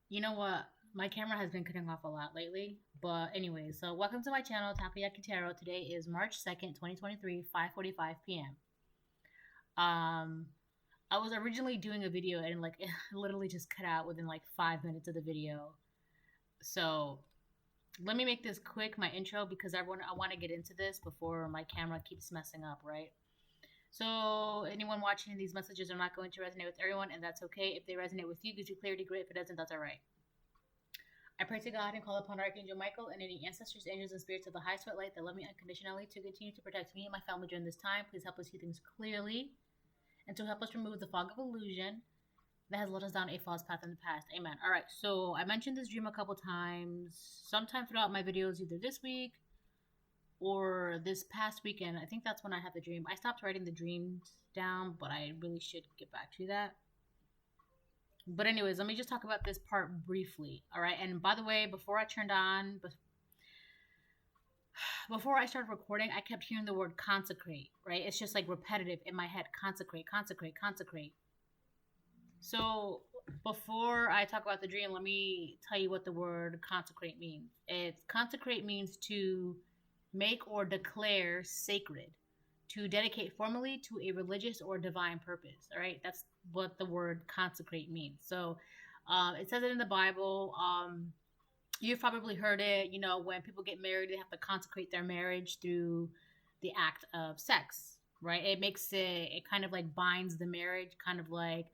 You know what? My camera has been cutting off a lot lately. But anyway, so welcome to my channel, Takoyaki Tarot. Today is March 2nd, 2023, 5:45 p.m. Um I was originally doing a video and like it literally just cut out within like 5 minutes of the video. So let me make this quick, my intro, because I want to get into this before my camera keeps messing up, right? So anyone watching these messages are not going to resonate with everyone, and that's okay. If they resonate with you, gives you clarity, great. If it doesn't, that's all right. I pray to God and call upon Archangel Michael and any ancestors, angels, and spirits of the high sweat light that love me unconditionally to continue to protect me and my family during this time. Please help us see things clearly and to help us remove the fog of illusion that has led us down a false path in the past. Amen. All right, so I mentioned this dream a couple times, sometime throughout my videos, either this week or this past weekend. I think that's when I had the dream. I stopped writing the dreams down, but I really should get back to that. But anyways, let me just talk about this part briefly. All right. And by the way, before I started recording, I kept hearing the word consecrate, right? It's just like repetitive in my head. Consecrate, consecrate, consecrate. So before I talk about the dream, let me tell you what the word consecrate means. It's consecrate means to make or declare sacred, to dedicate formally to a religious or divine purpose. All right, that's what the word consecrate means. So it says it in the Bible. You've probably heard it. You know, when people get married, they have to consecrate their marriage through the act of sex, right? It makes it kind of like binds the marriage, kind of like,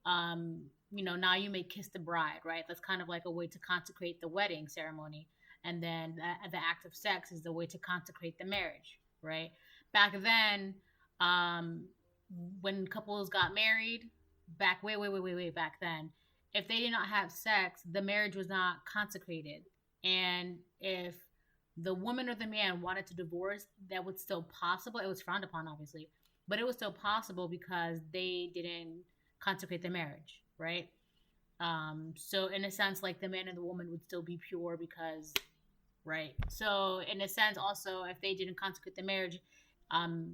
now you may kiss the bride, right? That's kind of like a way to consecrate the wedding ceremony. And then the act of sex is the way to consecrate the marriage, right? Back then, um, when couples got married, back way back then, if they did not have sex, the marriage was not consecrated. And if the woman or the man wanted to divorce, that was still possible. It was frowned upon, obviously, but it was still possible because they didn't consecrate the marriage, right? So in a sense, like the man and the woman would still be pure because, right? So in a sense, also, if they didn't consecrate the marriage,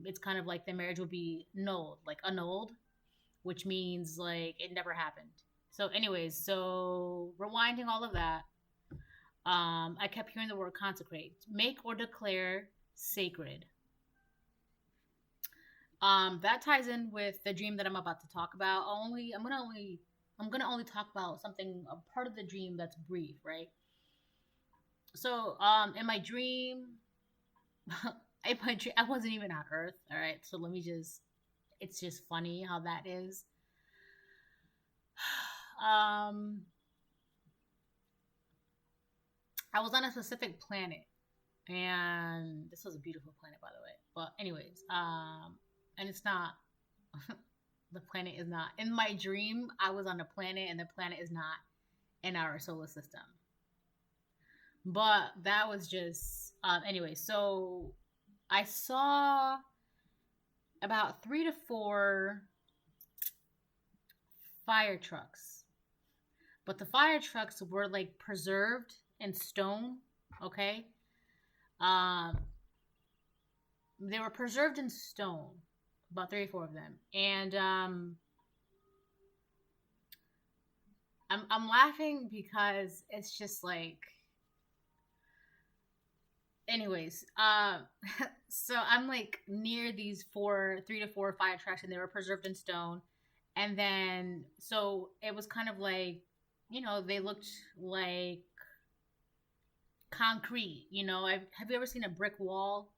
it's kind of like the marriage would be nulled, like annulled, which means like it never happened. So, anyways, so rewinding all of that, I kept hearing the word consecrate, make or declare sacred. That ties in with the dream that I'm about to talk about. I'm gonna only talk about something, a part of the dream that's brief, right? So, in my dream, I wasn't even on Earth. All right, so let me just. It's just funny how that is. Um, I was on a specific planet, and this was a beautiful planet, by the way. But anyways, and it's not. The planet is not in my dream. I was on a planet, and the planet is not in our solar system. But that was just anyway. So I saw about 3 to 4 fire trucks, but the fire trucks were like preserved in stone. Okay, um, they were preserved in stone, about 3 or 4 of them, and I'm laughing because it's just like, anyways, so I'm like near these 3 to 4 fire trucks, and they were preserved in stone. And then, so it was kind of like, they looked like concrete. Have you ever seen a brick wall?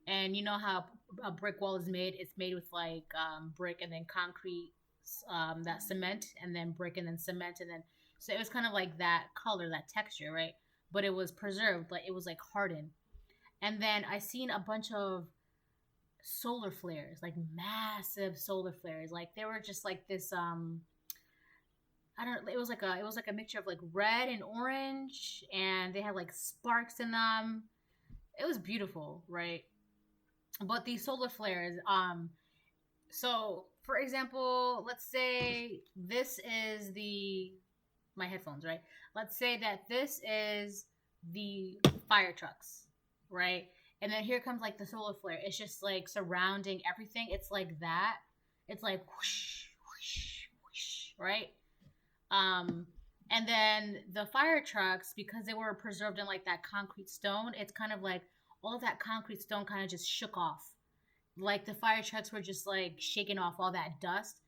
And you know how a brick wall is made? It's made with like brick and then concrete, that cement, and then brick and then cement, and then so it was kind of like that color, that texture, right? But it was preserved, like it was like hardened. And then I seen a bunch of solar flares, like massive solar flares. Like they were just like this I don't it was like a mixture of like red and orange, and they had like sparks in them. It was beautiful, right? But these solar flares, so for example, let's say this is the my headphones, right? Let's say that this is the fire trucks, right? And then here comes like the solar flare. It's just like surrounding everything. It's like that. It's like whoosh, whoosh, whoosh, right? Um, And then the fire trucks, because they were preserved in like that concrete stone, it's kind of like all that concrete stone kind of just shook off. Like the fire trucks were just like shaking off all that dust,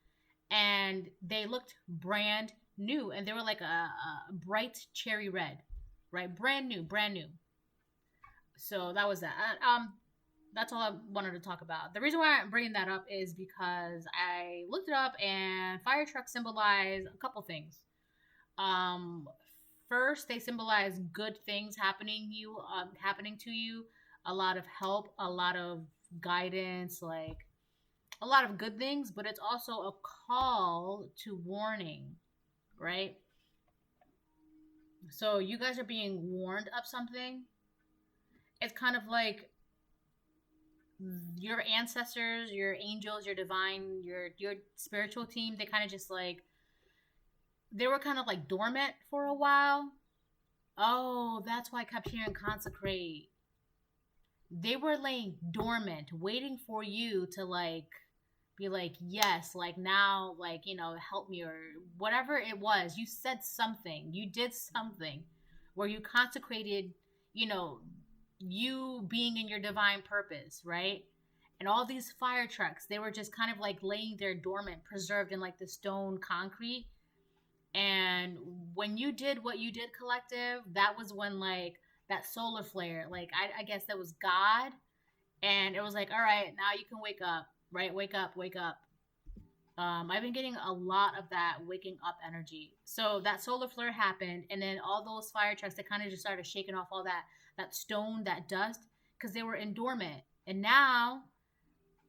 and they looked brand new, and they were like a bright cherry red, right? Brand new, brand new. So that was that. That's all I wanted to talk about. The reason why I'm bringing that up is because I looked it up, and fire trucks symbolize a couple things. Um, First, they symbolize good things happening to you, a lot of help, a lot of guidance, like a lot of good things. But it's also a call to warning, right? So you guys are being warned of something. It's kind of like your ancestors, your angels, your divine, your spiritual team. They kind of just like they were kind of like dormant for a while. Oh, that's why I kept hearing consecrate. They were laying dormant, waiting for you to like be like, yes, like now, like, help me or whatever it was. You said something, you did something where you consecrated, you know, you being in your divine purpose, right? And all these fire trucks, they were just kind of like laying there dormant, preserved in like the stone concrete. And when you did what you did, collective, that was when like that solar flare, like I guess that was God, and it was like, all right, now you can wake up, right? Wake up, wake up. I've been getting a lot of that waking up energy. So that solar flare happened, and then all those fire trucks, they kind of just started shaking off all that stone, that dust, because they were in dormant, and now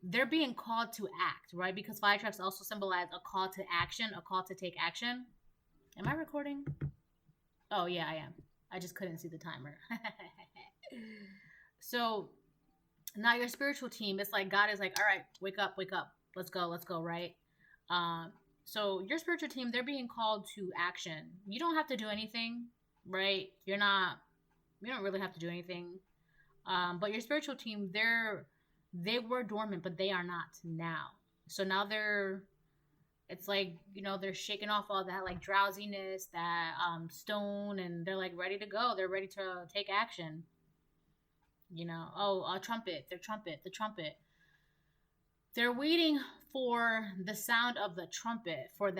they're being called to act, right? Because fire trucks also symbolize a call to action, a call to take action. Am I recording? Oh yeah, I am. I just couldn't see the timer. So now your spiritual team, it's like God is like, all right, wake up, let's go, right? So your spiritual team, they're being called to action. You don't have to do anything, right? You don't really have to do anything. But your spiritual team, they were dormant, but they are not now. So now it's like, they're shaking off all that like drowsiness, that stone, and they're like ready to go. They're ready to take action. Trumpet, the trumpet. They're waiting for the sound of the trumpet for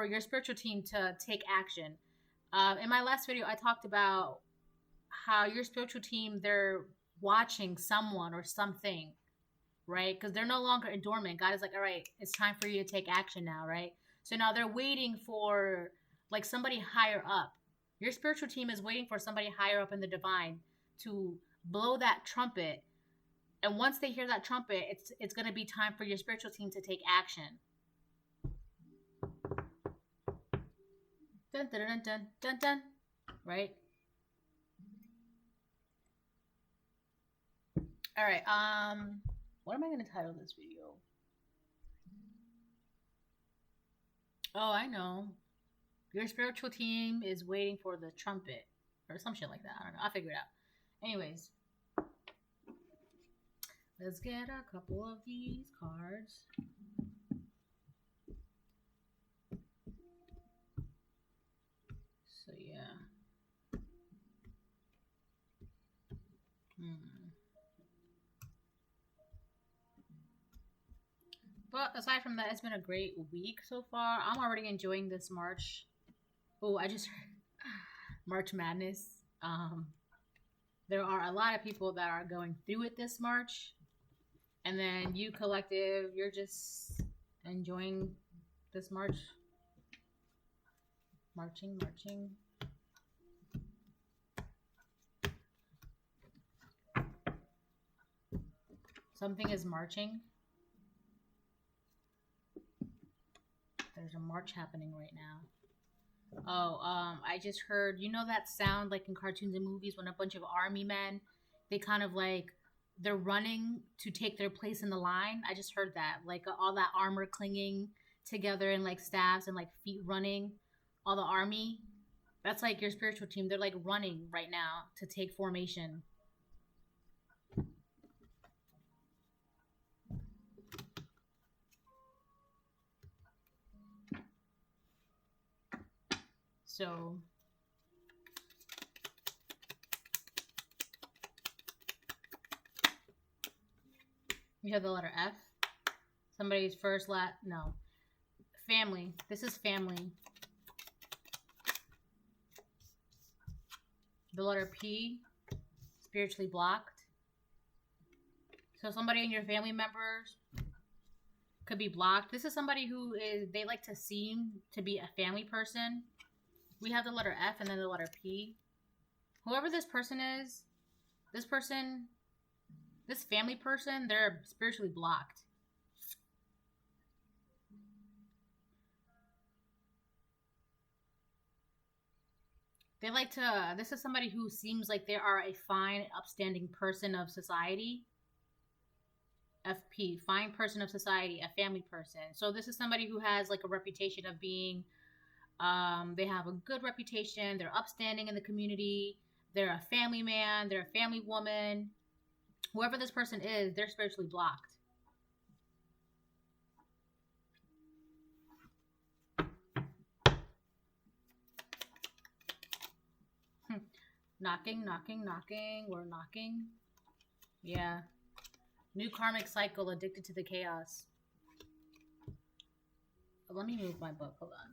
your spiritual team to take action. In my last video, I talked about how your spiritual team, they're watching someone or something, right? Because they're no longer in dormant. God is like, all right, it's time for you to take action now, right? So now they're waiting for like somebody higher up. Your spiritual team is waiting for somebody higher up in the divine to blow that trumpet. And once they hear that trumpet, it's going to be time for your spiritual team to take action. Dun, dun, dun, dun, dun, dun. Right? All right. What am I going to title this video? Oh, I know. Your spiritual team is waiting for the trumpet or some shit like that. I don't know. I'll figure it out. Anyways, let's get a couple of these cards. So yeah. But aside from that, it's been a great week so far. I'm already enjoying this March. Oh, I just heard March Madness. There are a lot of people that are going through it this March. And then you, collective, you're just enjoying this March. Marching. Something is marching. There's a march happening right now. Oh, I just heard, that sound like in cartoons and movies when a bunch of army men, they kind of like, they're running to take their place in the line. I just heard that, like all that armor clinging together and like staffs and like feet running, all the army. That's like your spiritual team. They're like running right now to take formation. So we have the letter F. Somebody's first no. Family. This is family. The letter P, spiritually blocked. So somebody in your family members could be blocked. This is somebody who they like to seem to be a family person. We have the letter F and then the letter P. Whoever this person is, this family person, they're spiritually blocked. They like to, this is somebody who seems like they are a fine, upstanding person of society. FP, fine person of society, a family person. So this is somebody who has like a reputation of being, they have a good reputation. They're upstanding in the community. They're a family man. They're a family woman. Whoever this person is, they're spiritually blocked. Knocking, knocking, knocking. We're knocking. Yeah. New karmic cycle, addicted to the chaos. Let me move my book. Hold on.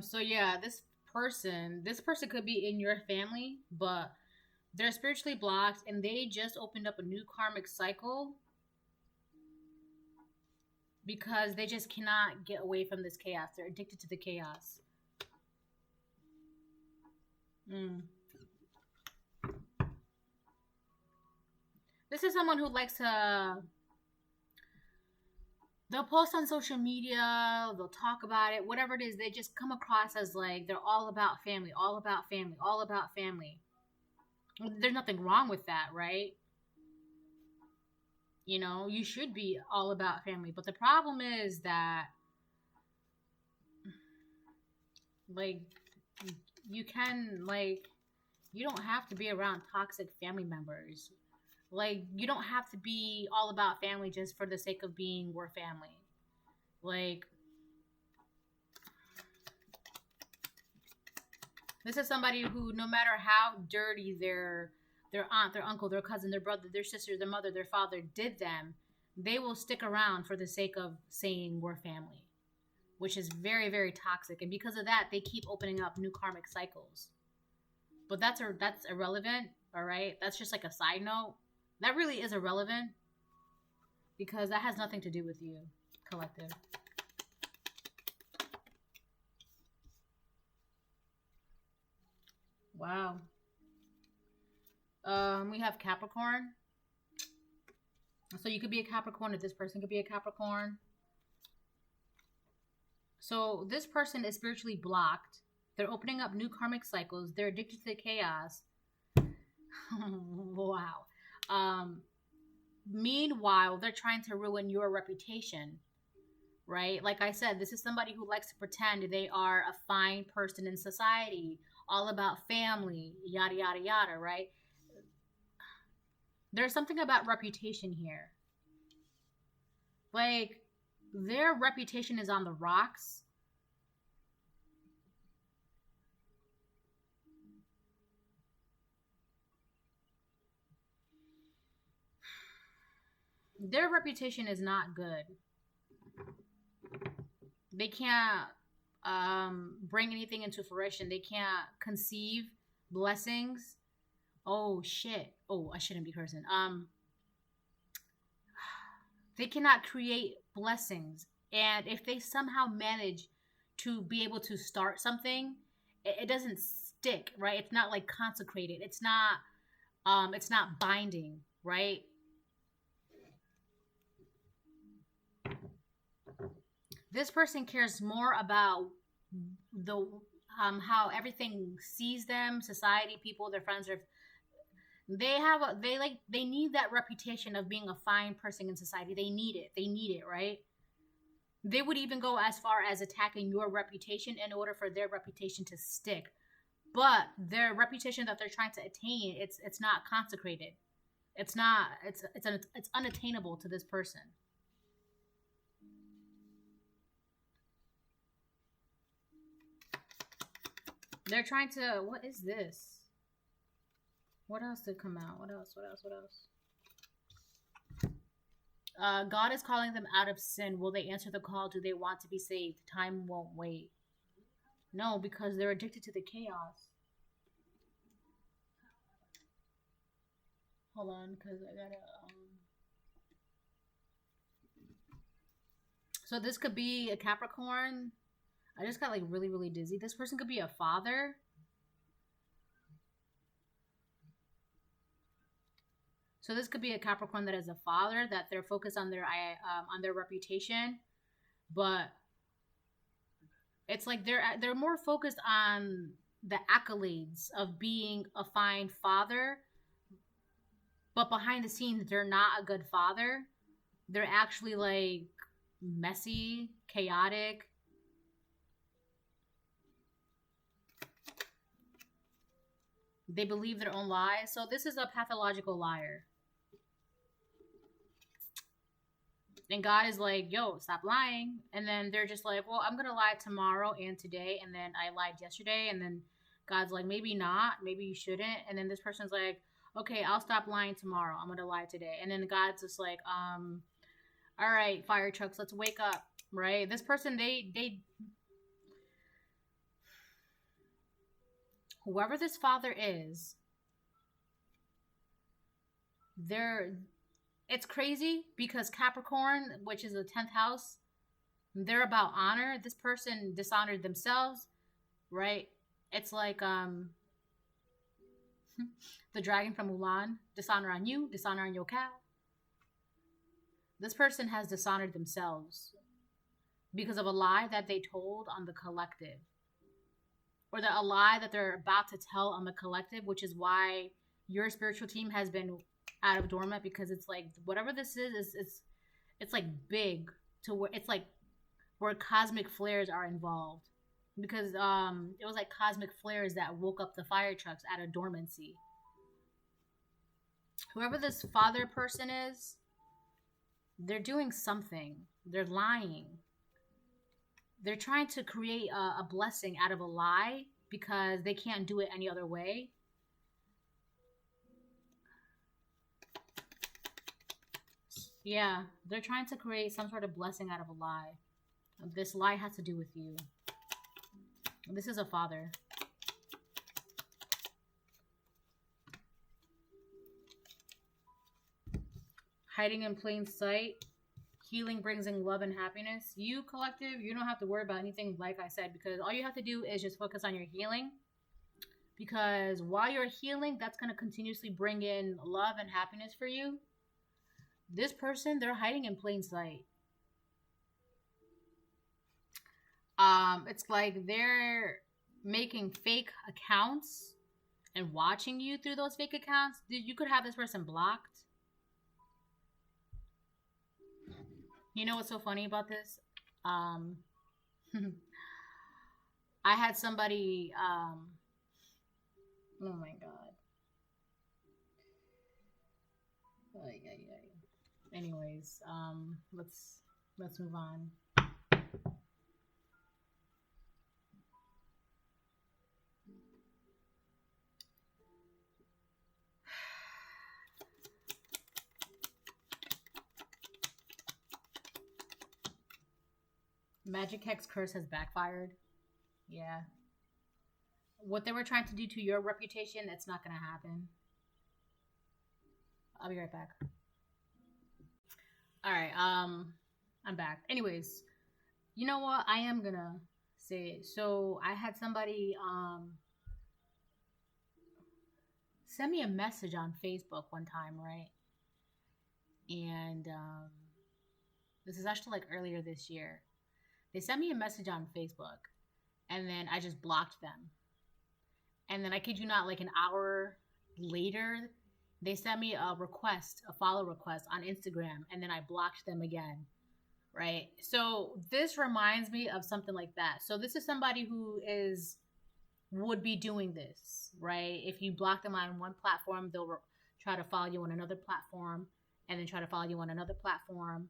So yeah, this person could be in your family, but they're spiritually blocked and they just opened up a new karmic cycle because they just cannot get away from this chaos. They're addicted to the chaos. This is someone who likes to, they'll post on social media, they'll talk about it, whatever it is, they just come across as like they're all about family, all about family, all about family. There's nothing wrong with that, right? You know, you should be all about family. But the problem is that, like, you don't have to be around toxic family members. Like, you don't have to be all about family just for the sake of being we're family. Like, this is somebody who, no matter how dirty their aunt, their uncle, their cousin, their brother, their sister, their mother, their father did them, they will stick around for the sake of saying we're family, which is very, very toxic. And because of that, they keep opening up new karmic cycles. But that's irrelevant, all right? That's just like a side note. That really is irrelevant because that has nothing to do with you, collective. Wow. We have Capricorn. So you could be a Capricorn, or this person could be a Capricorn. So this person is spiritually blocked. They're opening up new karmic cycles. They're addicted to the chaos. Wow. Meanwhile, they're trying to ruin your reputation, right? Like I said, this is somebody who likes to pretend they are a fine person in society, all about family, yada, yada, yada, right? There's something about reputation here. Like, their reputation is on the rocks. Their reputation is not good. They can't bring anything into fruition. They can't conceive blessings. Oh shit. Oh, I shouldn't be cursing. They cannot create blessings. And if they somehow manage to be able to start something, it doesn't stick, right? It's not like consecrated. It's not binding, right? This person cares more about the how everything sees them, society, people, their friends, they need that reputation of being a fine person in society. They need it, right? They would even go as far as attacking your reputation in order for their reputation to stick. But their reputation that they're trying to attain, it's not consecrated. It's not. It's unattainable to this person. They're trying to. What is this? What else did come out? What else? What else? What else? God is calling them out of sin. Will they answer the call? Do they want to be saved? Time won't wait. No, because they're addicted to the chaos. Hold on, because I gotta. So this could be a Capricorn. I just got like really, really dizzy. This person could be a father. So this could be a Capricorn that is a father, that they're focused on their reputation, but it's like they're more focused on the accolades of being a fine father, but behind the scenes they're not a good father. They're actually like messy, chaotic. They believe their own lies. So this is a pathological liar. And God is like, yo, stop lying. And then they're just like, well, I'm going to lie tomorrow and today. And then I lied yesterday. And then God's like, maybe not. Maybe you shouldn't. And then this person's like, okay, I'll stop lying tomorrow. I'm going to lie today. And then God's just like, all right, fire trucks, let's wake up. Right? This person, they whoever this father is, it's crazy because Capricorn, which is the 10th house, they're about honor. This person dishonored themselves, right? It's like the dragon from Mulan, dishonor on you, dishonor on your cow. This person has dishonored themselves because of a lie that they told on the collective, or a lie that they're about to tell on the collective, which is why your spiritual team has been out of dormant, because it's like whatever this is it's like big to where it's like where cosmic flares are involved, because it was like cosmic flares that woke up the fire trucks out of dormancy. Whoever this father person is, they're doing something. They're lying. They're trying to create a blessing out of a lie because they can't do it any other way. Yeah, they're trying to create some sort of blessing out of a lie. This lie has to do with you. This is a father. Hiding in plain sight. Healing brings in love and happiness. You, collective, you don't have to worry about anything, like I said, because all you have to do is just focus on your healing. Because while you're healing, that's going to continuously bring in love and happiness for you. This person, they're hiding in plain sight. It's like they're making fake accounts and watching you through those fake accounts. You could have this person blocked. You know what's so funny about this? I had somebody, oh my God. Anyways, let's move on. Magic Hex Curse has backfired. Yeah. What they were trying to do to your reputation, it's not going to happen. I'll be right back. Alright, I'm back. Anyways, you know what? I am going to say it. So, I had somebody send me a message on Facebook one time, right? And this is actually like earlier this year. They sent me a message on Facebook, and then I just blocked them. And then I kid you not, like an hour later, they sent me a request, a follow request on Instagram, and then I blocked them again, right? So this reminds me of something like that. So this is somebody who would be doing this, right? If you block them on one platform, try to follow you on another platform, and then try to follow you on another platform.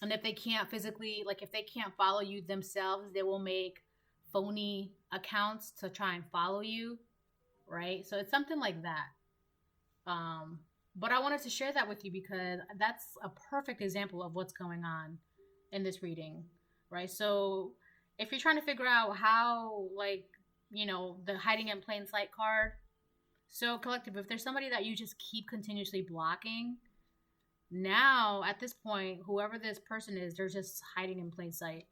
And if they can't physically, like if they can't follow you themselves, they will make phony accounts to try and follow you, right? So it's something like that. But I wanted to share that with you because that's a perfect example of what's going on in this reading, right? So if you're trying to figure out how, like, you know, the hiding in plain sight card. So collective, if there's somebody that you just keep continuously blocking, now at this point, whoever this person is, they're just hiding in plain sight.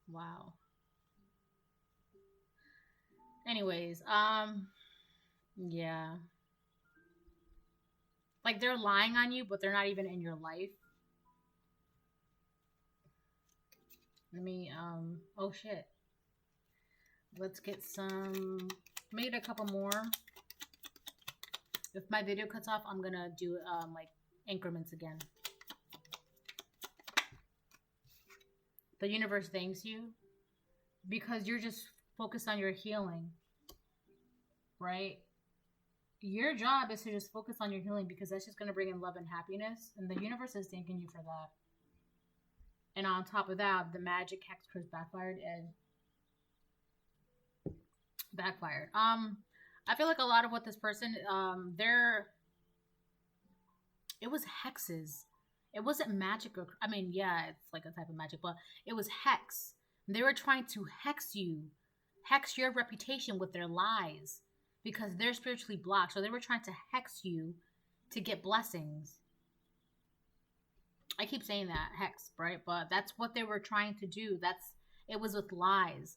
Wow. Anyways, yeah. Like they're lying on you, but they're not even in your life. Let me, oh shit. Let's get some, maybe a couple more. If my video cuts off, I'm gonna do, like, increments again. The universe thanks you because you're just focused on your healing, right? Your job is to just focus on your healing because that's just going to bring in love and happiness. And the universe is thanking you for that. And on top of that, the magic hex curse backfired and backfired. I feel like a lot of what this person, it was hexes. It wasn't magic or, I mean, yeah, it's like a type of magic, but it was hex. They were trying to hex you, hex your reputation with their lies because they're spiritually blocked. So they were trying to hex you to get blessings. I keep saying that, hex, right? But that's what they were trying to do. It was with lies,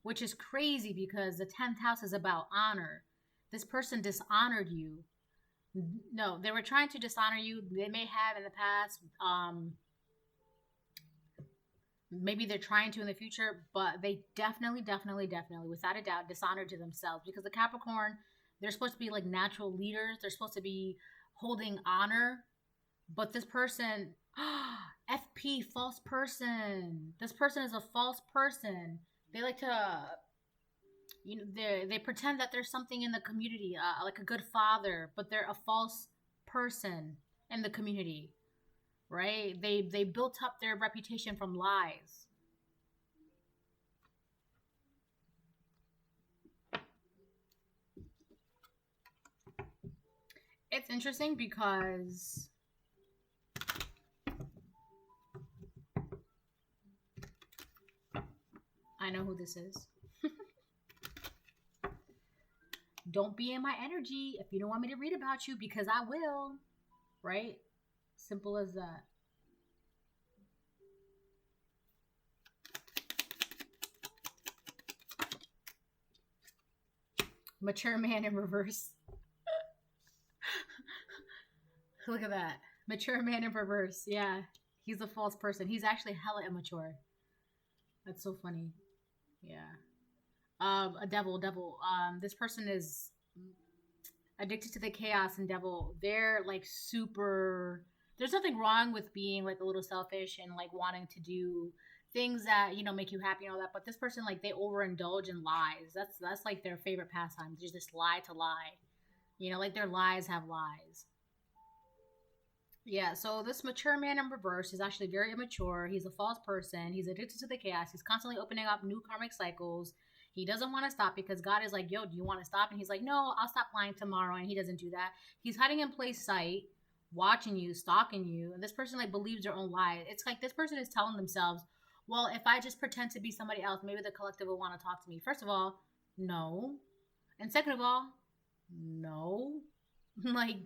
which is crazy because the 10th house is about honor. This person dishonored you. No, they were trying to dishonor you. They may have in the past. Maybe they're trying to in the future, but they definitely, without a doubt, dishonored to themselves because the Capricorn, they're supposed to be like natural leaders. They're supposed to be holding honor. But this person, FP, false person. This person is a false person. They like to, you know, they pretend that there's something in the community, like a good father, but they're a false person in the community, right? They built up their reputation from lies. It's interesting because I know who this is. Don't be in my energy if you don't want me to read about you because I will, right? Simple as that. Mature man in reverse. Look at that. Mature man in reverse. Yeah. He's a false person. He's actually hella immature. That's so funny. Yeah. A devil. This person is addicted to the chaos and devil. They're like super. There's nothing wrong with being like a little selfish and like wanting to do things that, you know, make you happy and all that. But this person, like, they overindulge in lies. That's like their favorite pastime. They just lie to lie. You know, like their lies have lies. Yeah, so this mature man in reverse is actually very immature. He's a false person. He's addicted to the chaos. He's constantly opening up new karmic cycles. He doesn't want to stop because God is like, yo, do you want to stop? And he's like, no, I'll stop lying tomorrow. And he doesn't do that. He's hiding in plain sight, watching you, stalking you. And this person, like, believes their own lie. It's like this person is telling themselves, well, if I just pretend to be somebody else, maybe the collective will want to talk to me. First of all, no. And second of all, no. Like,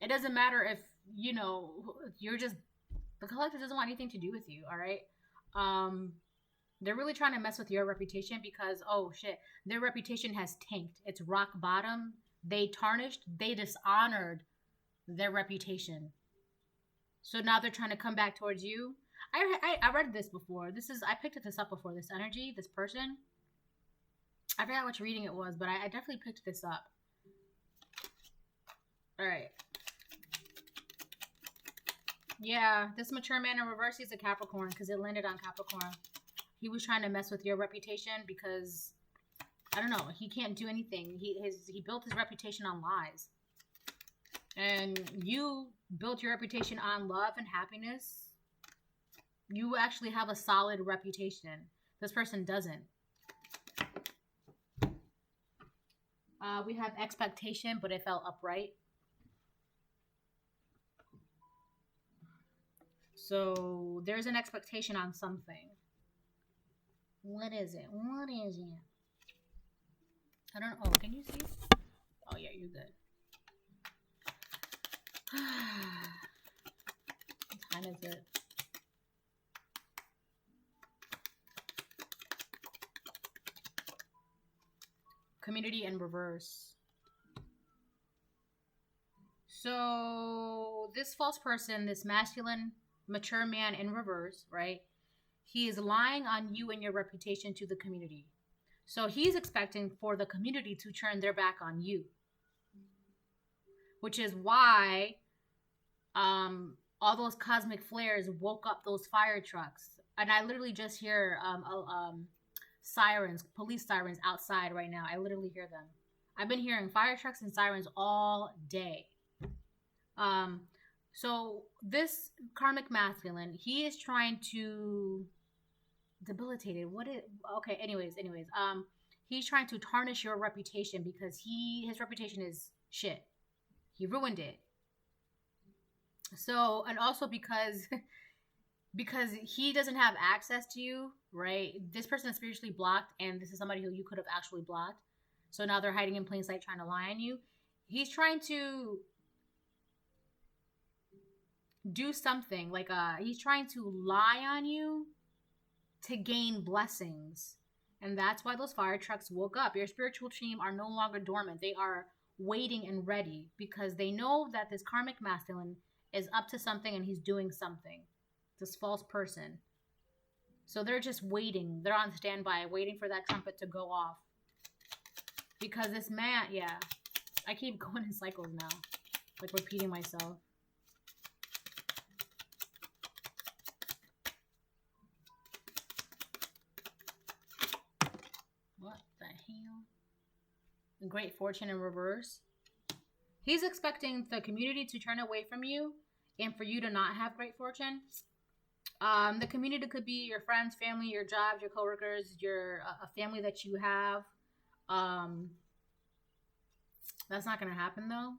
it doesn't matter if, you know, you're just, the collective doesn't want anything to do with you, all right? They're really trying to mess with your reputation because, oh shit, their reputation has tanked. It's rock bottom. They tarnished, they dishonored their reputation. So now they're trying to come back towards you. I read this before. I picked this up before, this energy, this person. I forgot which reading it was, but I definitely picked this up. All right. Yeah, this mature man in reverse, he's a Capricorn because it landed on Capricorn. He was trying to mess with your reputation because I don't know. He can't do anything. He built his reputation on lies, and you built your reputation on love and happiness. You actually have a solid reputation. This person doesn't. We have expectation, but it fell upright. So there's an expectation on something. What is it? What is it? I don't know. Oh, can you see? Oh, yeah, you're good. What time is it? Community in reverse. So this false person, this masculine, mature man in reverse, right? He is lying on you and your reputation to the community. So he's expecting for the community to turn their back on you. Which is why all those cosmic flares woke up those fire trucks. And I literally just hear sirens, police sirens outside right now. I literally hear them. I've been hearing fire trucks and sirens all day. So this karmic masculine, he is trying to debilitate it. Okay, anyways, he's trying to tarnish your reputation because his reputation is shit. He ruined it. So, and also because he doesn't have access to you, right? This person is spiritually blocked, and this is somebody who you could have actually blocked. So now they're hiding in plain sight trying to lie on you. He's trying to do something like he's trying to lie on you to gain blessings. And that's why those fire trucks woke up. Your spiritual team are no longer dormant. They are waiting and ready because they know that this karmic masculine is up to something and he's doing something. This false person. So they're just waiting. They're on standby, waiting for that trumpet to go off. Because this man, yeah. I keep going in cycles now. Like repeating myself. What the hell? Great fortune in reverse. He's expecting the community to turn away from you and for you to not have great fortune. The community could be your friends, family, your jobs, your coworkers, a family that you have. That's not going to happen though.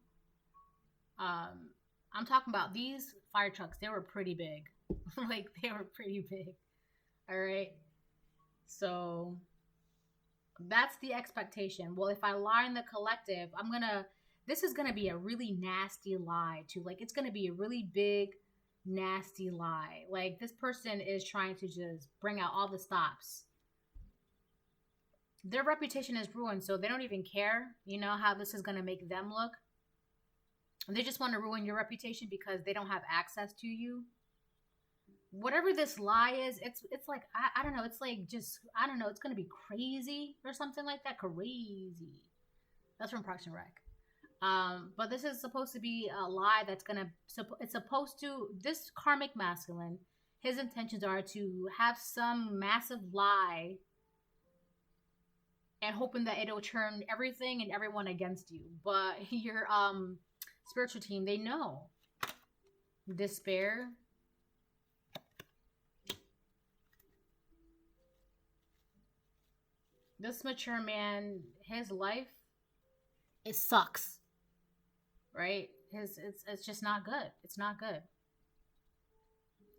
I'm talking about these fire trucks. They were pretty big. Like they were pretty big. All right. So that's the expectation. Well, if I lie in the collective, this is going to be a really nasty lie too. Like it's going to be a really big, nasty lie. Like this person is trying to just bring out all the stops. Their reputation is ruined, so they don't even care, how this is going to make them look. They just want to ruin your reputation because they don't have access to you. Whatever this lie is, it's like, I don't know, it's like just, I don't know, it's going to be crazy or something like that. Crazy. That's from Parks and Rec. But this is supposed to be a lie that's this karmic masculine, his intentions are to have some massive lie and hoping that it'll turn everything and everyone against you. But your spiritual team, they know. Despair. This mature man, his life, it sucks. Right? It's just not good. It's not good.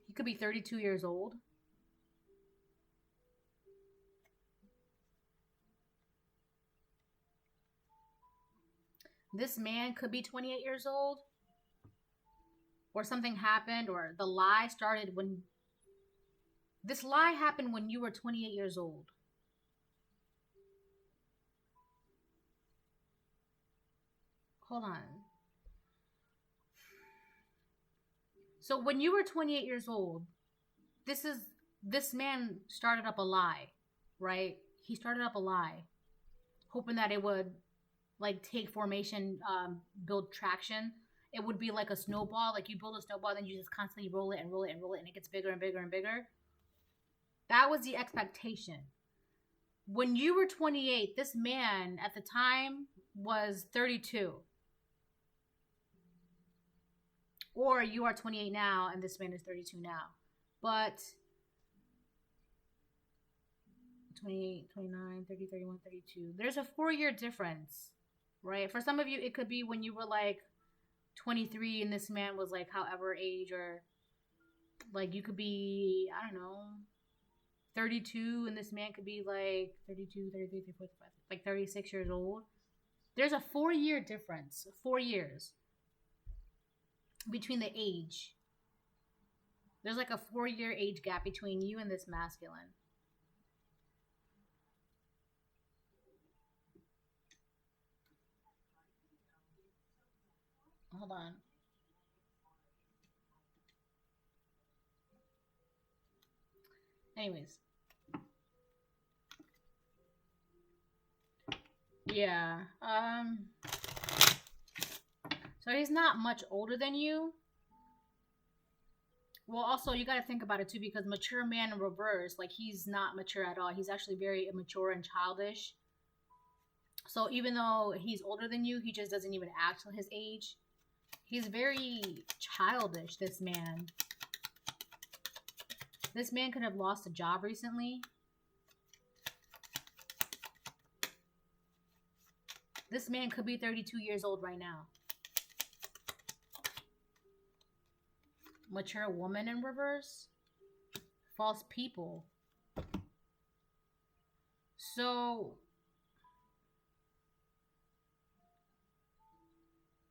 He could be 32 years old. This man could be 28 years old. Or something happened, or the lie started when... This lie happened when you were 28 years old. Hold on. So when you were 28 years old, this man started up a lie, right? He started up a lie, hoping that it would like take formation, build traction. It would be like a snowball. Like you build a snowball, then you just constantly roll it and roll it and roll it, and it gets bigger and bigger and bigger. That was the expectation. When you were 28, this man at the time was 32. Or you are 28 now and this man is 32 now. But 28, 29, 30, 31, 32. There's a 4-year difference, right? For some of you, it could be when you were like 23 and this man was like however age, or like you could be, I don't know, 32 and this man could be like 32, 33, 34, 35, like 36 years old. There's a 4-year difference, 4 years between the age. There's like a 4-year age gap between you and this masculine. Hold on. Anyways. Yeah. So he's not much older than you. Well, also, you got to think about it, too, because mature man in reverse, like, he's not mature at all. He's actually very immature and childish. So even though he's older than you, he just doesn't even act his age. He's very childish, this man. This man could have lost a job recently. This man could be 32 years old right now. Mature woman in reverse. False people. So,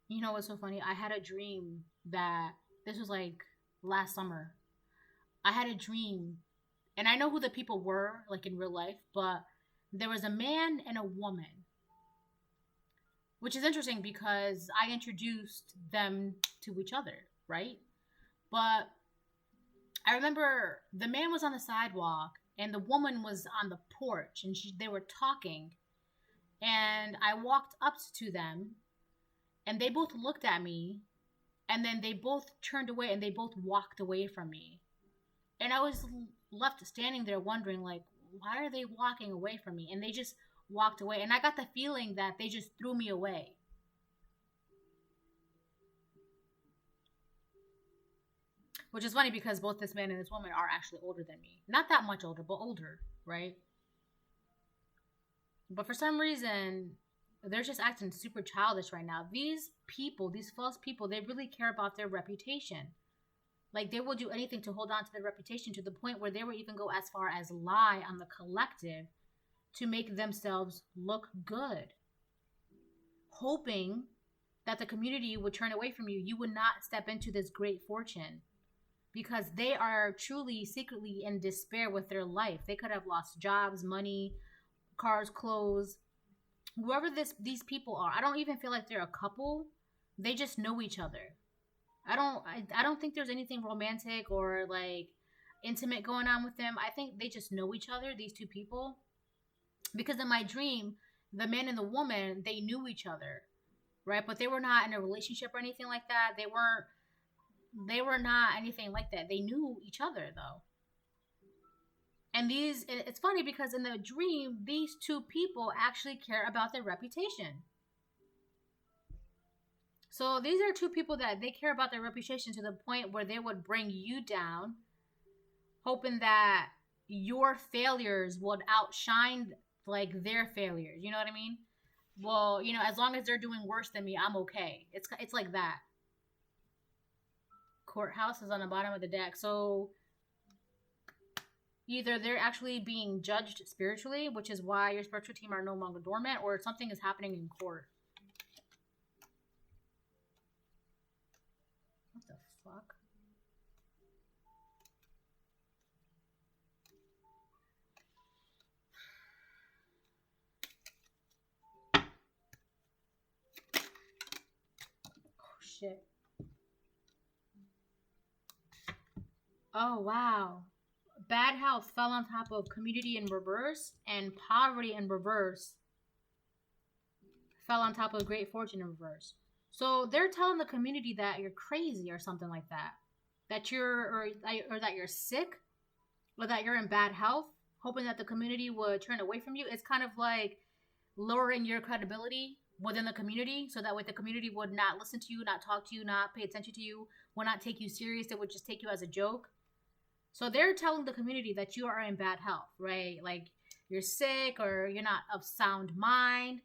you know what's so funny? I had a dream that, this was like last summer. I had a dream, and I know who the people were, like in real life, but there was a man and a woman. Which is interesting because I introduced them to each other, right? But I remember the man was on the sidewalk and the woman was on the porch, and they were talking. And I walked up to them and they both looked at me, and then they both turned away and they both walked away from me. And I was left standing there wondering, like, why are they walking away from me? And they just walked away. And I got the feeling that they just threw me away. Which is funny because both this man and this woman are actually older than me. Not that much older, but older, right? But for some reason, they're just acting super childish right now. These people, these false people, they really care about their reputation. Like, they will do anything to hold on to their reputation, to the point where they will even go as far as lie on the collective to make themselves look good. Hoping that the community would turn away from you. You would not step into this great fortune. Because they are truly, secretly in despair with their life. They could have lost jobs, money, cars, clothes. Whoever these people are, I don't even feel like they're a couple. They just know each other. I don't think there's anything romantic or like intimate going on with them. I think they just know each other, these two people. Because in my dream, the man and the woman, they knew each other, right? But they were not in a relationship or anything like that. They were not anything like that. They knew each other though. And it's funny because in the dream, these two people actually care about their reputation. So these are two people that they care about their reputation to the point where they would bring you down, hoping that your failures would outshine like their failures. You know what I mean? Well, you know, as long as they're doing worse than me, I'm okay. It's like that. Courthouse is on the bottom of the deck. So either they're actually being judged spiritually, which is why your spiritual team are no longer dormant, or something is happening in court. What the fuck? Oh shit. Oh wow. Bad health fell on top of community in reverse, and poverty in reverse fell on top of great fortune in reverse. So they're telling the community that you're crazy or something like that. That you're or that you're sick, or that you're in bad health, hoping that the community would turn away from you. It's kind of like lowering your credibility within the community, so that way the community would not listen to you, not talk to you, not pay attention to you, will not take you serious. They would just take you as a joke. So they're telling the community that you are in bad health, right? Like you're sick or you're not of sound mind.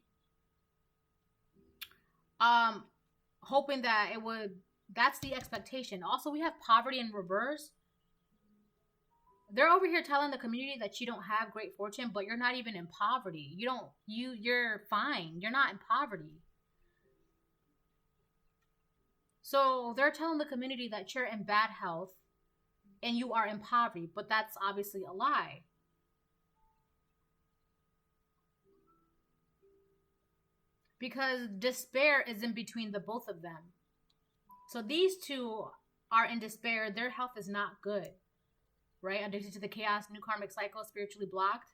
Hoping that it would, that's the expectation. Also, we have poverty in reverse. They're over here telling the community that you don't have great fortune, but you're not even in poverty. You're fine. You're not in poverty. So they're telling the community that you're in bad health and you are in poverty, but that's obviously a lie. Because despair is in between the both of them. So these two are in despair. Their health is not good, right? Addicted to the chaos, new karmic cycle, spiritually blocked.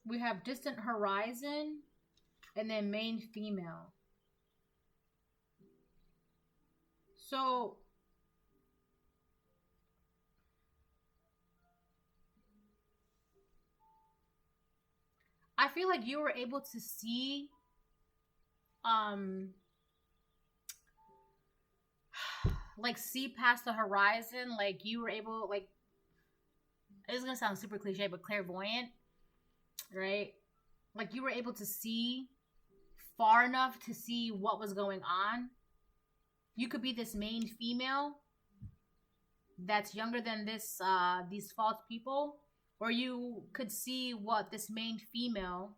We have distant horizon and then main female. So I feel like you were able to see like see past the horizon. Like you were able, like, it's gonna sound super cliche, but clairvoyant, right? Like you were able to see far enough to see what was going on. You could be this main female that's younger than these false people, or you could see what this main female,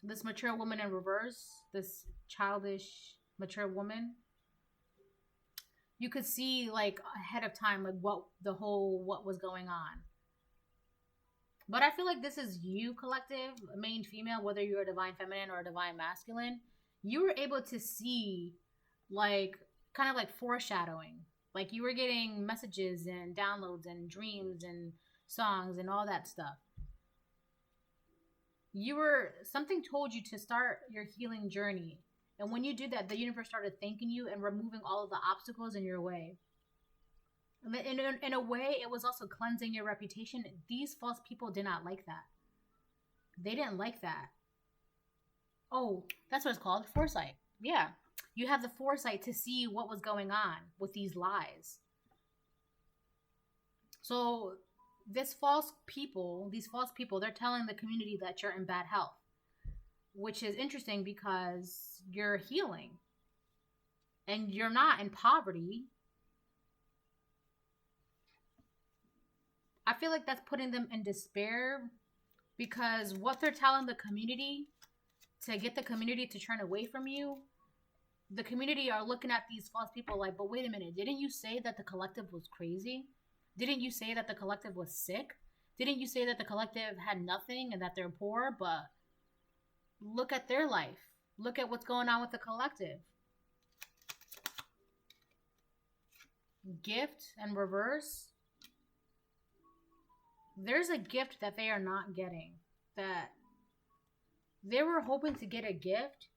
this mature woman in reverse, this childish mature woman, you could see like ahead of time, like what was going on. But I feel like this is you, collective, main female, whether you're a divine feminine or a divine masculine. You were able to see, like, kind of like foreshadowing. Like, you were getting messages and downloads and dreams and songs and all that stuff. Something told you to start your healing journey. And when you did that, the universe started thanking you and removing all of the obstacles in your way. In a way, it was also cleansing your reputation. These false people did not like that. They didn't like that. Oh, that's what it's called, foresight. Yeah. You have the foresight to see what was going on with these lies. So these false people, they're telling the community that you're in bad health, which is interesting because you're healing and you're not in poverty. I feel like that's putting them in despair, because what they're telling the community to get the community to turn away from you, the community are looking at these false people like, but wait a minute, didn't you say that the collective was crazy? Didn't you say that the collective was sick? Didn't you say that the collective had nothing and that they're poor? But look at their life. Look at what's going on with the collective. Gift and reverse. There's a gift that they are not getting. That they were hoping to get a gift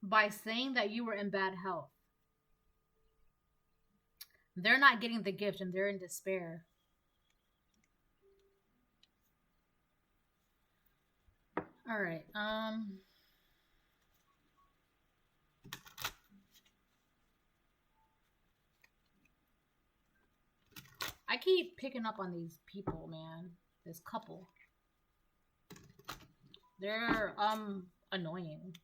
by saying that you were in bad health. They're not getting the gift and they're in despair. All right. I keep picking up on these people, man. This couple. They're annoying.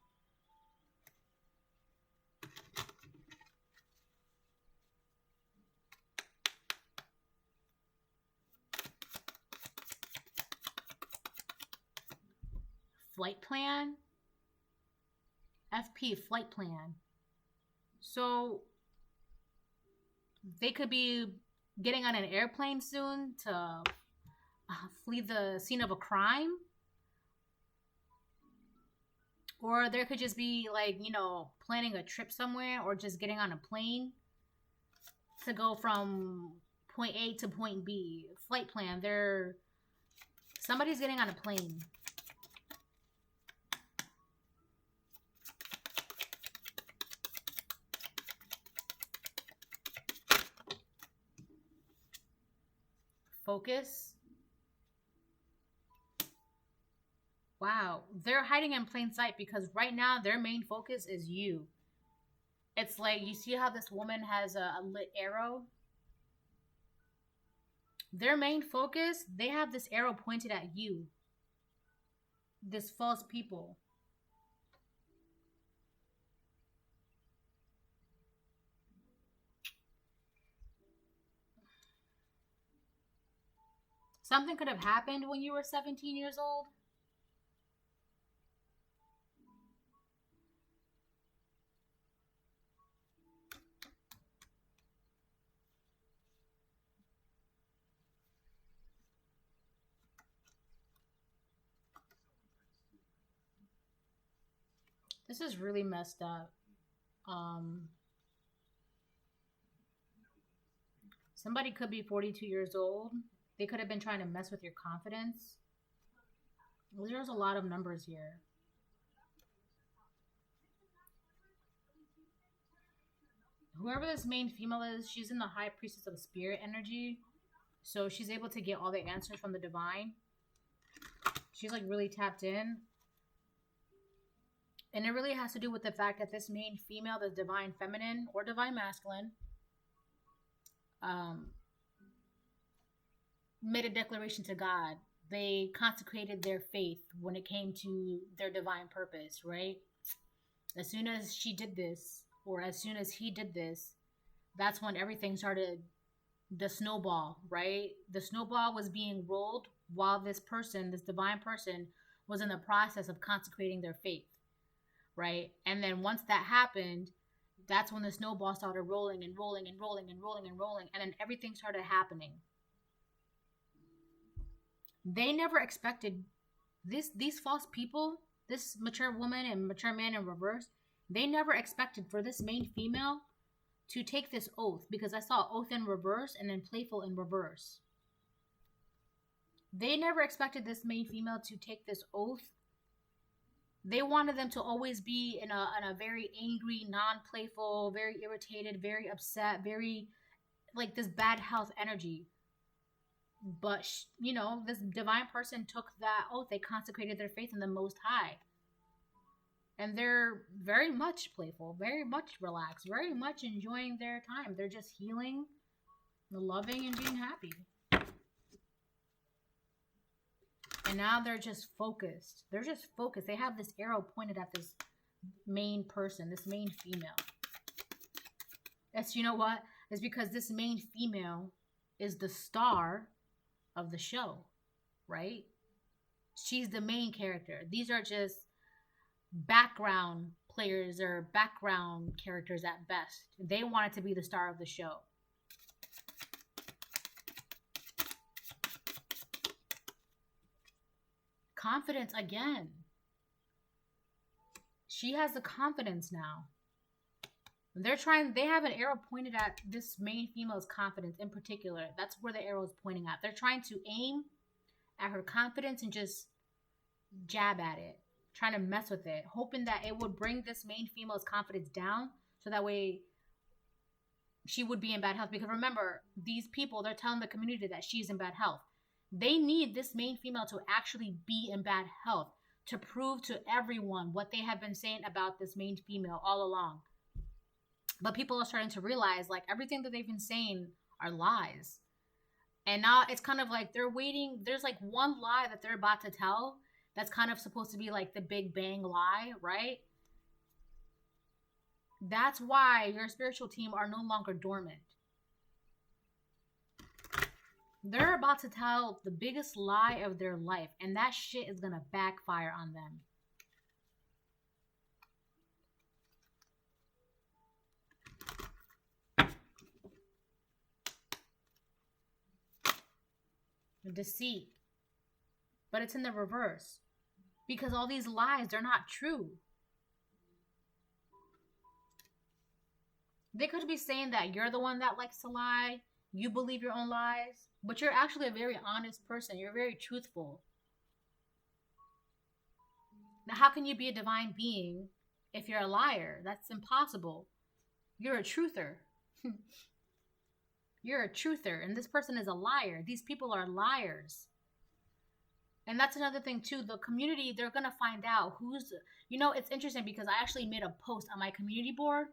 Flight plan. FP, flight plan. So they could be getting on an airplane soon to flee the scene of a crime. Or there could just be like, planning a trip somewhere, or just getting on a plane to go from point A to point B. Flight plan. Somebody's getting on a plane. Focus. Wow. They're hiding in plain sight because right now their main focus is you. It's like, you see how this woman has a lit arrow? Their main focus, they have this arrow pointed at you. This false people. Something could have happened when you were 17 years old. This is really messed up. Somebody could be 42 years old. They could have been trying to mess with your confidence. There's a lot of numbers here. Whoever this main female is, she's in the high priestess of spirit energy. So she's able to get all the answers from the divine. She's like really tapped in. And it really has to do with the fact that this main female, the divine feminine or divine masculine, made a declaration to God. They consecrated their faith when it came to their divine purpose, right? As soon as she did this, or as soon as he did this, that's when everything started, the snowball, right? The snowball was being rolled while this person, this divine person, was in the process of consecrating their faith, right? And then once that happened, that's when the snowball started rolling and rolling and rolling and rolling and rolling, and then everything started happening. They never expected these false people, this mature woman and mature man in reverse, they never expected for this main female to take this oath, because I saw oath in reverse and then playful in reverse. They never expected this main female to take this oath. They wanted them to always be in a very angry, non-playful, very irritated, very upset, very like this bad health energy. But, you know, this divine person took that oath. They consecrated their faith in the Most High. And they're very much playful, very much relaxed, very much enjoying their time. They're just healing, loving, and being happy. And now they're just focused. They're just focused. They have this arrow pointed at this main person, this main female. That's, you know what? It's because this main female is the star of the show, right? She's the main character. These are just background players or background characters at best. They wanted to be the star of the show. Confidence again. She has the confidence now. They have an arrow pointed at this main female's confidence in particular. That's where the arrow is pointing at. They're trying to aim at her confidence and just jab at it, trying to mess with it, hoping that it would bring this main female's confidence down so that way she would be in bad health. Because remember, these people, they're telling the community that she's in bad health. They need this main female to actually be in bad health to prove to everyone what they have been saying about this main female all along. But people are starting to realize, like, everything that they've been saying are lies. And now it's kind of like they're waiting. There's like one lie that they're about to tell that's kind of supposed to be like the big bang lie, right? That's why your spiritual team are no longer dormant. They're about to tell the biggest lie of their life, and that shit is going to backfire on them. Deceit. But it's in the reverse. Because all these lies, they're not true. They could be saying that you're the one that likes to lie. You believe your own lies, but you're actually a very honest person. You're very truthful. Now, how can you be a divine being if you're a liar? That's impossible. You're a truther. You're a truther, and this person is a liar. These people are liars. And that's another thing too. The community, they're gonna find out who's, it's interesting because I actually made a post on my community board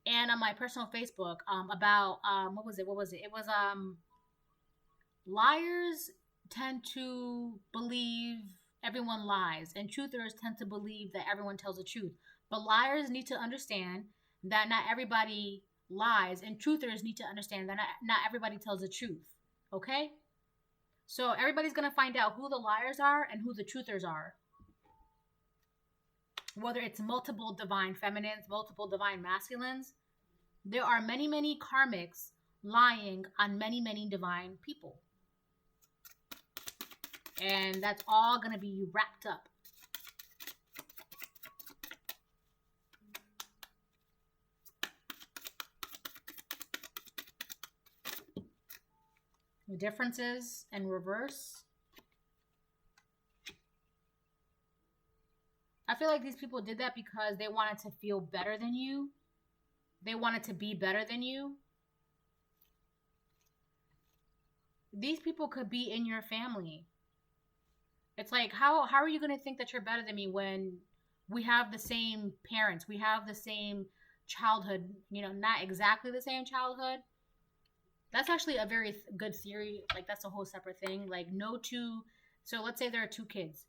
and on my personal Facebook about what was it? It was liars tend to believe everyone lies, and truthers tend to believe that everyone tells the truth. But liars need to understand that not everybody lies, and truthers need to understand that not everybody tells the truth. Okay? So everybody's going to find out who the liars are and who the truthers are. Whether it's multiple divine feminines, multiple divine masculines, there are many, many karmics lying on many, many divine people. And that's all going to be wrapped up. The differences in reverse. I feel like these people did that because they wanted to feel better than you. They wanted to be better than you. These people could be in your family. It's like, how are you going to think that you're better than me when we have the same parents? We have the same childhood, not exactly the same childhood. That's actually a very good theory. Like, that's a whole separate thing. Like, so let's say there are 2 kids,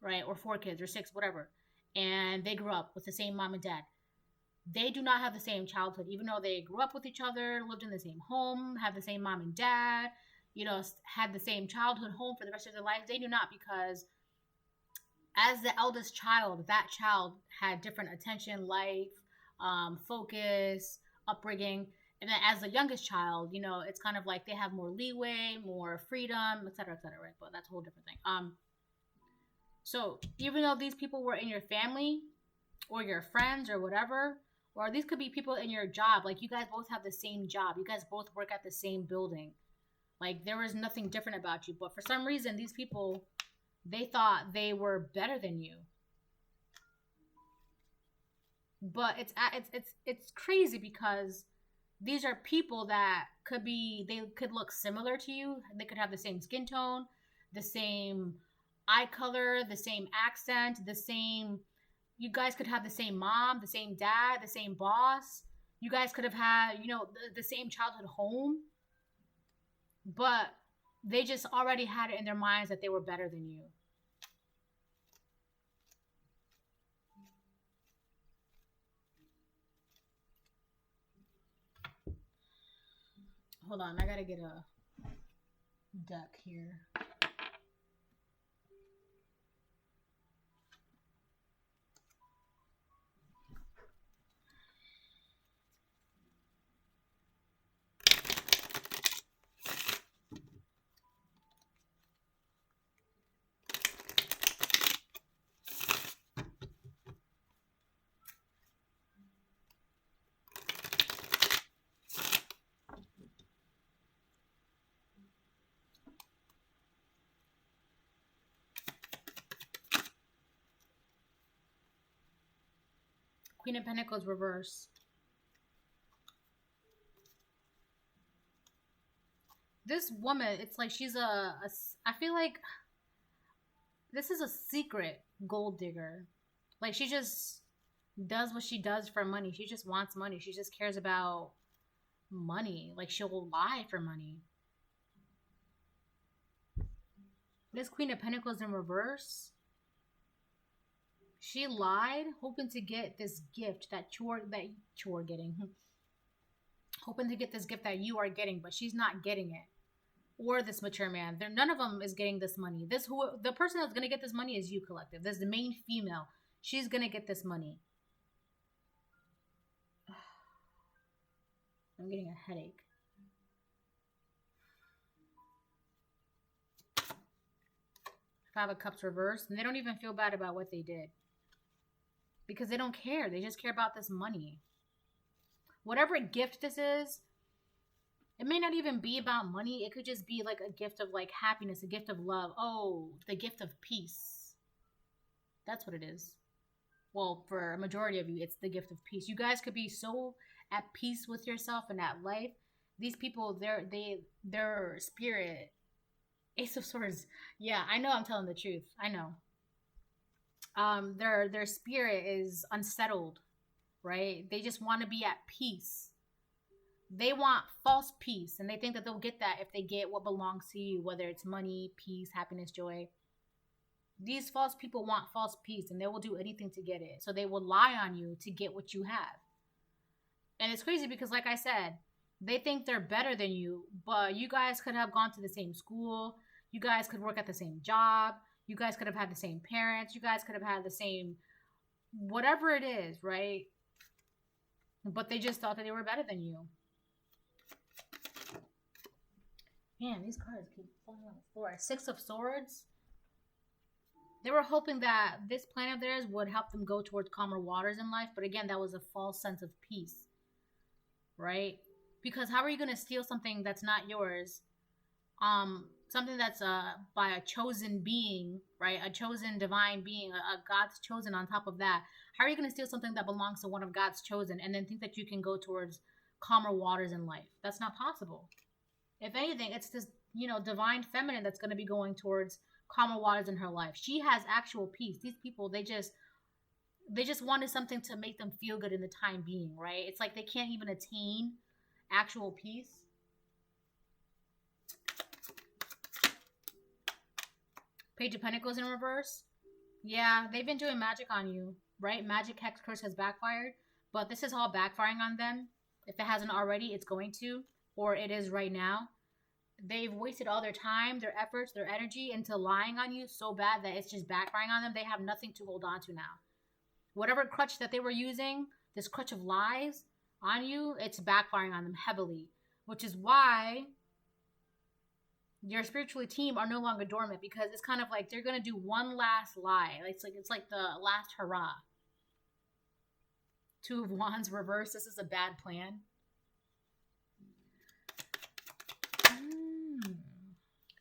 right? Or 4 kids or 6, whatever. And they grew up with the same mom and dad. They do not have the same childhood, even though they grew up with each other, lived in the same home, have the same mom and dad, had the same childhood home for the rest of their lives. They do not, because as the eldest child, that child had different attention, life, focus, upbringing. And then as the youngest child, it's kind of like they have more leeway, more freedom, et cetera, right? But that's a whole different thing. So even though these people were in your family or your friends or whatever, or these could be people in your job, like you guys both have the same job. You guys both work at the same building. Like, there was nothing different about you. But for some reason, these people, they thought they were better than you. But it's crazy because these are people that they could look similar to you. They could have the same skin tone, the same eye color, the same accent, you guys could have the same mom, the same dad, the same boss. You guys could have had, the same childhood home. But they just already had it in their minds that they were better than you. Hold on, I gotta get a deck here. Queen of Pentacles reverse. This woman, it's like she's I feel like this is a secret gold digger. Like, she just does what she does for money. She just wants money. She just cares about money. Like, she'll lie for money. This Queen of Pentacles in reverse. She lied, hoping to get this gift that you're getting. Hoping to get this gift that you are getting, but she's not getting it. Or this mature man. None of them is getting this money. The person that's going to get this money is you, collective. This is the main female. She's going to get this money. I'm getting a headache. Five of Cups reversed, and they don't even feel bad about what they did. Because they don't care. They just care about this money. Whatever gift this is, It may not even be about money. It could just be like a gift of like happiness, a gift of love. Oh, the gift of peace. That's what it is. Well, for a majority of you, it's the gift of peace. You guys could be so at peace with yourself and at life. These people, their spirit, Ace of Swords. Yeah, I know I'm telling the truth. I know. Their spirit is unsettled, right? They just want to be at peace. They want false peace, and they think that they'll get that if they get what belongs to you, whether it's money, peace, happiness, joy. These false people want false peace, and they will do anything to get it. So they will lie on you to get what you have. And it's crazy because, like I said, they think they're better than you, but you guys could have gone to the same school. You guys could work at the same job. You guys could have had the same parents. You guys could have had the same whatever it is, right? But they just thought that they were better than you. Man, these cards keep falling on the floor. Six of Swords. They were hoping that this plan of theirs would help them go towards calmer waters in life. But again, that was a false sense of peace, right? Because how are you going to steal something that's not yours? Something that's by a chosen being, right? A chosen divine being, a God's chosen on top of that. How are you going to steal something that belongs to one of God's chosen and then think that you can go towards calmer waters in life? That's not possible. If anything, it's this, divine feminine that's going to be going towards calmer waters in her life. She has actual peace. These people, they just wanted something to make them feel good in the time being, right? It's like they can't even attain actual peace. Page of Pentacles in reverse. Yeah, they've been doing magic on you, right? Magic, hex, curse has backfired, but this is all backfiring on them. If it hasn't already, it's going to, or it is right now. They've wasted all their time, their efforts, their energy into lying on you so bad that it's just backfiring on them. They have nothing to hold on to now. Whatever crutch that they were using, this crutch of lies on you, it's backfiring on them heavily, which is why your spiritual team are no longer dormant, because it's kind of like they're going to do one last lie. It's like the last hurrah. Two of Wands reverse. This is a bad plan.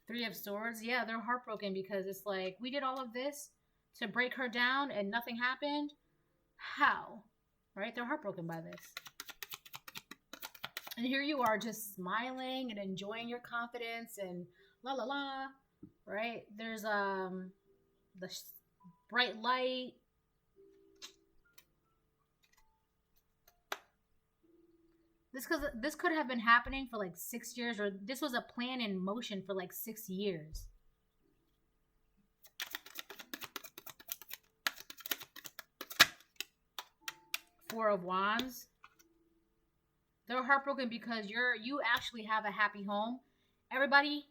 Three of Swords. Yeah, they're heartbroken because it's like, we did all of this to break her down and nothing happened. How? Right? They're heartbroken by this. And here you are just smiling and enjoying your confidence and la la la. Right? There's the bright light. This could have been happening for like 6 years, or this was a plan in motion for like 6 years. Four of Wands. They're heartbroken because you actually have a happy home. Everybody,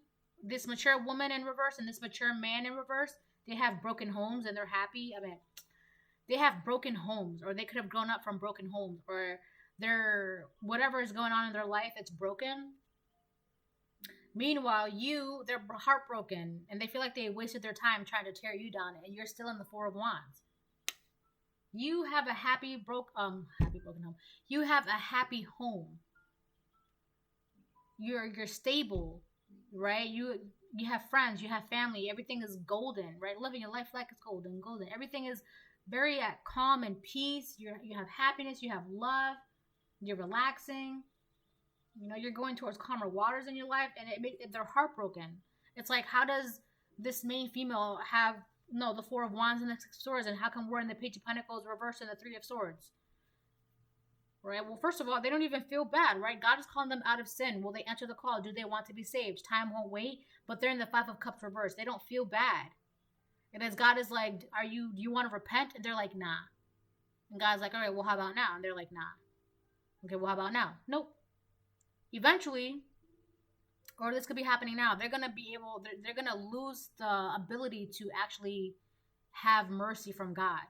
this mature woman in reverse and this mature man in reverse, they have broken homes and they're happy. I mean, they have broken homes, or they could have grown up from broken homes, or they're whatever is going on in their life, it's broken. Meanwhile, they're heartbroken and they feel like they wasted their time trying to tear you down, and you're still in the Four of Wands. You have a happy broken home. You have a happy home. You're stable, right? You have friends, you have family, everything is golden, right? Living your life like it's golden. Everything is very at calm and peace. You have happiness, you have love. You're relaxing. You're going towards calmer waters in your life, and they're heartbroken. It's like, how does this main female have the Four of Wands and the Six of Swords, and how come we're in the Page of Pentacles reversed and the Three of Swords? Right? Well, first of all, they don't even feel bad, right? God is calling them out of sin. Will they answer the call? Do they want to be saved? Time won't wait, but they're in the Five of Cups reversed. They don't feel bad. And as God is like, do you want to repent? And they're like, nah. And God's like, all right, well, how about now? And they're like, nah. Okay, well, how about now? Nope. Eventually, or this could be happening now, they're going to lose the ability to actually have mercy from God.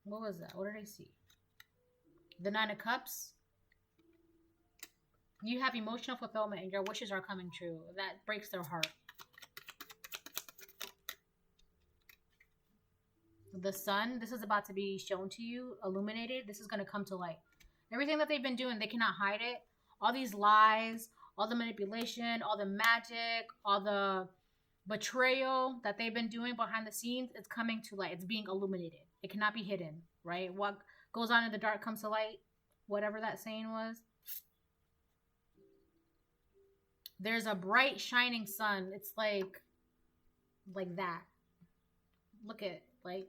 What was that? What did I see? The Nine of Cups. You have emotional fulfillment and your wishes are coming true. That breaks their heart. The Sun, this is about to be shown to you, illuminated. This is going to come to light. Everything that they've been doing, they cannot hide it. All these lies, all the manipulation, all the magic, all the betrayal that they've been doing behind the scenes, it's coming to light. It's being illuminated. It cannot be hidden, right? What goes on in the dark comes to light, whatever that saying was. There's a bright shining sun. It's like that. Look at, like,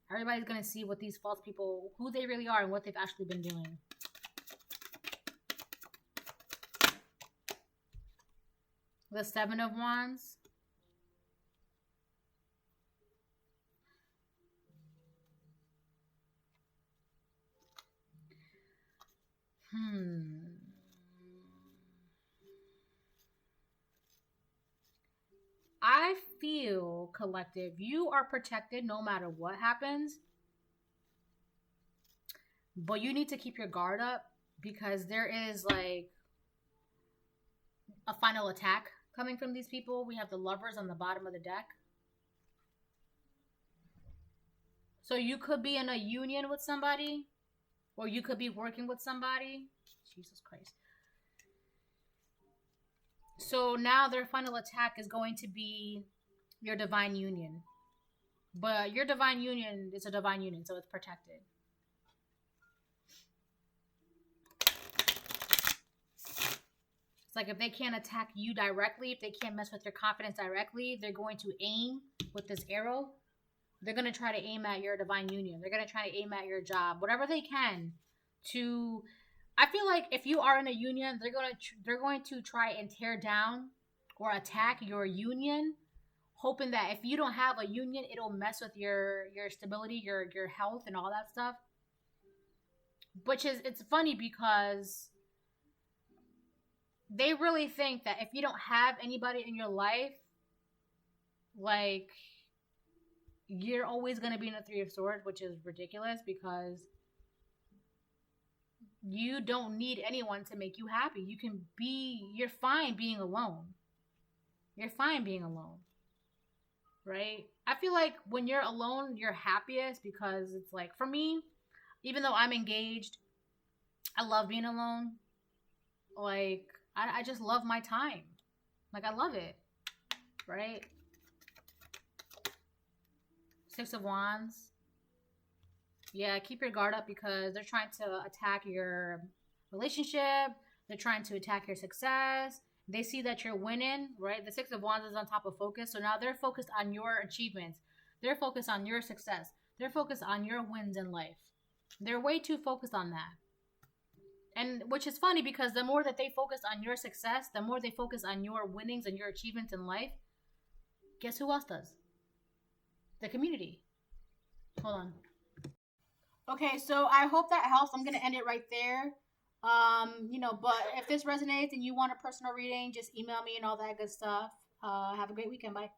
everybody's gonna see what these false people, who they really are and what they've actually been doing. The Seven of Wands. I feel, collective, you are protected no matter what happens. But you need to keep your guard up because there is like a final attack coming from these people. We have the Lovers on the bottom of the deck. So you could be in a union with somebody, or you could be working with somebody. Jesus Christ. So now their final attack is going to be your divine union. But your divine union is a divine union, so it's protected. It's like if they can't attack you directly, if they can't mess with your confidence directly, they're going to aim with this arrow. They're going to try to aim at your divine union. They're going to try to aim at your job, whatever they can to... I feel like if you are in a union, they're going to try and tear down or attack your union, hoping that if you don't have a union, it'll mess with your stability, your health, and all that stuff. Which is, it's funny because they really think that if you don't have anybody in your life, like, you're always going to be in a Three of Swords, which is ridiculous because you don't need anyone to make you happy. You're fine being alone. You're fine being alone. Right? I feel like when you're alone, you're happiest because it's like, for me, even though I'm engaged, I love being alone. Like, I just love my time. Like, I love it. Right? Six of Wands. Yeah, keep your guard up because they're trying to attack your relationship. They're trying to attack your success. They see that you're winning, right? The Six of Wands is on top of focus. So now they're focused on your achievements. They're focused on your success. They're focused on your wins in life. They're way too focused on that. And which is funny because the more that they focus on your success, the more they focus on your winnings and your achievements in life, guess who else does? The community. Hold on. Okay, so I hope that helps. I'm going to end it right there. But if this resonates and you want a personal reading, just email me and all that good stuff. Have a great weekend. Bye.